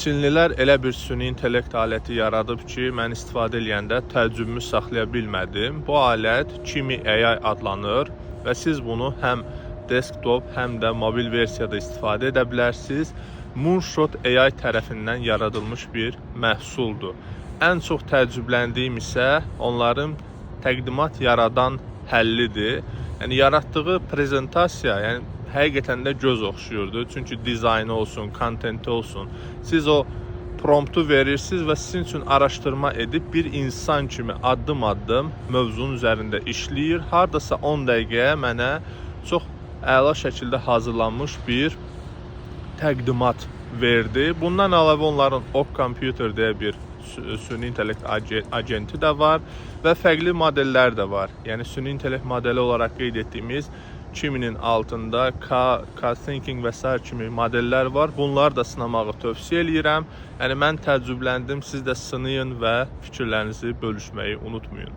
Çinlilər elə bir süni intellekt aləti yaradıb ki, mən istifadə edəndə təəccübümü saxlaya bilmədim. Bu alət Kimi AI adlanır və siz bunu həm desktop, həm də mobil versiyada istifadə edə bilərsiniz. Moonshot AI tərəfindən yaradılmış bir məhsuldur. Ən çox təəccübləndiyim isə onların təqdimat yaradan həllidir. Yəni yaratdığı prezentasiya, yəni həqiqətən də göz oxşuyurdu. Çünki dizaynı olsun, kontenti olsun. Siz o promptu verirsiniz və sizin üçün araşdırma edib bir insan kimi addım-addım mövzunun üzərində işləyir. Hardasa 10 dəqiqəyə mənə çox əla şəkildə hazırlanmış bir təqdimat verdi. Bundan əlavə onların Ok Computer deyə bir süni intellekt agenti də var və fərqli modellər də var. Yəni süni intellekt modeli olaraq qeyd etdiyimiz Kiminin altında K-Thinking və s. kimi modellər var. Bunları da sınamağı tövsiyə edirəm. Yəni mən təəccübləndim. Siz də sınayın və fikirlərinizi bölüşməyi unutmayın.